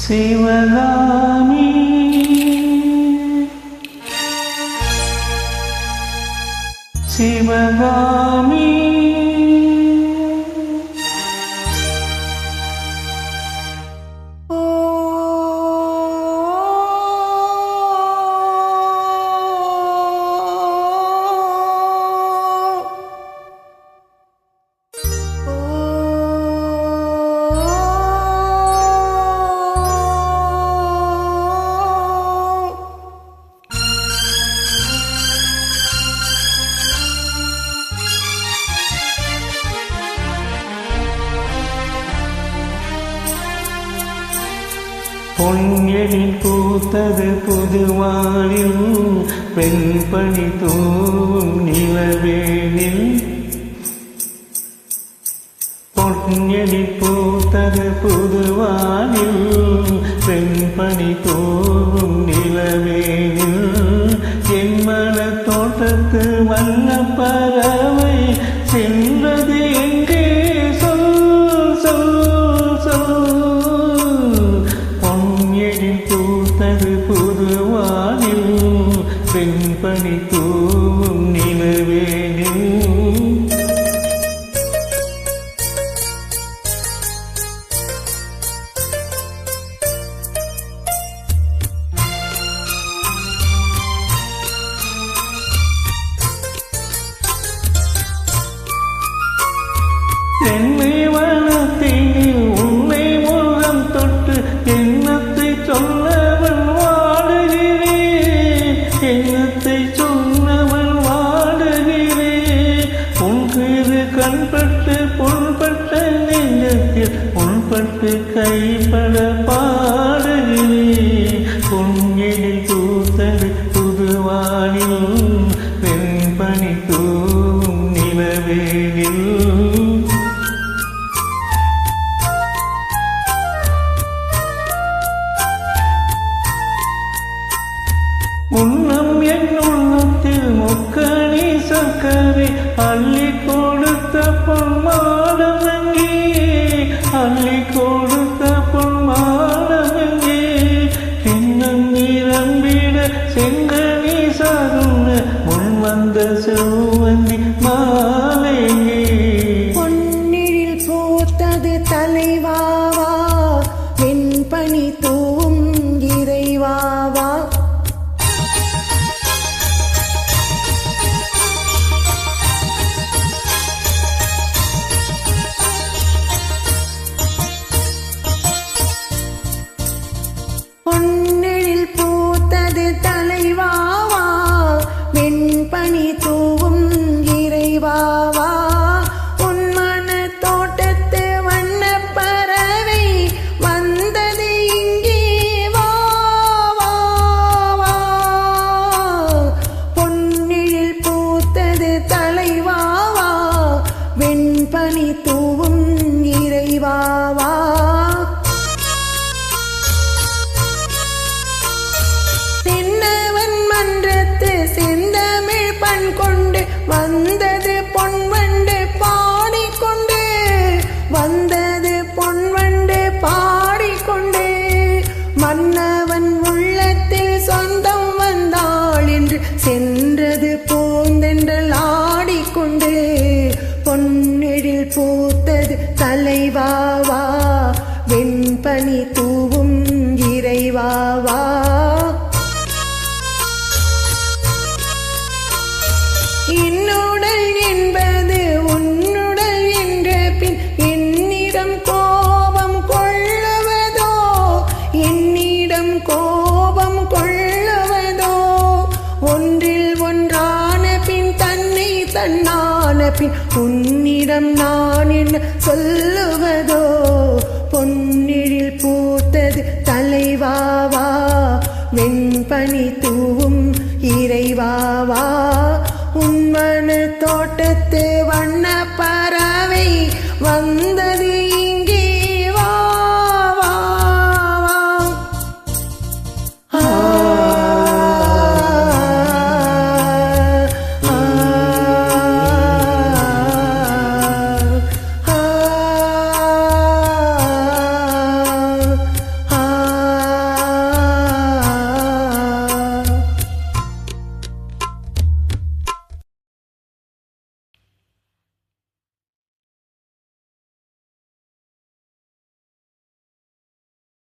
சிவகாமி சிவகாமி பொன்னில் பூத்தது புதுவானில் பெண்பணி தூவும் நிலவேனில் பொன்னில் பூத்தது புதுவானில் பெண்பணி தூவும் நிலவேனில் என் மன தோட்டத்து வண்ண பறவை சென்றது எங்கே சொல் சொல் சொல் பூத்தது புதுவானில் பெண்பணி தூவும் நிலவேனில் தென்னை வனத்தில் உன்னை முகம் தொட்டு எண்ணத்தை சொன்னவன் வாடுகிறேன் எண்ணத்தை சொன்னவன் வாடுகிறேன் உன் கீழ் கண்பட்டு பொன்பட்ட நெஞ்சத்தில் உன்பட்டு கைப்பட பாடுகிறேன் பொன்னில் பூத்தது புதுவானில் வெண்பனி தூவும் நிலவேனில் உன்னம் என் உள்ளத்தில் முக்கணி சக்கரை அள்ளி கொடுத்த பொன்மாடமங்கே அள்ளி கொடுத்த பொன்மாடமங்கே சின்னம் நிரம்பிட செங்கனி சாகுன முன் வந்த செவ்வந்தி மாலையே பொன்னில் பூத்தது தலைவாவா வெண்பனி தூவும் இறைவாவா பொன்னில் பூத்தது தலைவாவா வெண்பனி தூவும் இறைவாவா உன் மன தோட்டத்து வண்ண பறவை வந்தது இங்கே வா வா வா பொன்னில் பூத்தது தலைவாவா வெண்பனி தூவும் இறைவாவா செந்தமிழ் பண் கொண்டு வந்தது பொன்வண்டு பாடிக்கொண்டு வந்தது பொன்வண்டு பாடிக்கொண்டு மன்னவன் உள்ளத்தில் சொந்தம் வந்தாள் என்று சென்றது பூந்தென்றல் ஆடிக்கொண்டு பொன்னெழில் பூத்தது தலைவாவா வெண்பனி தூவும் இறைவாவா என்னுடல் என்பது உன்னுடல் என்ற பின் என்னிடம் கோபம் கொள்ளுவதோ என்னிடம் கோபம் கொள்ளுவதோ ஒன்றில் ஒன்றான பின் தன்னை தன்னான பின் உன்னிடம் நான் என்ன சொல்லுவதோ பொன்னில் பூத்தது தலைவாவா வெண்பனி தூவும் இறைவாவா உன் மன தோட்டத்து வண்ண பறவை வந்தது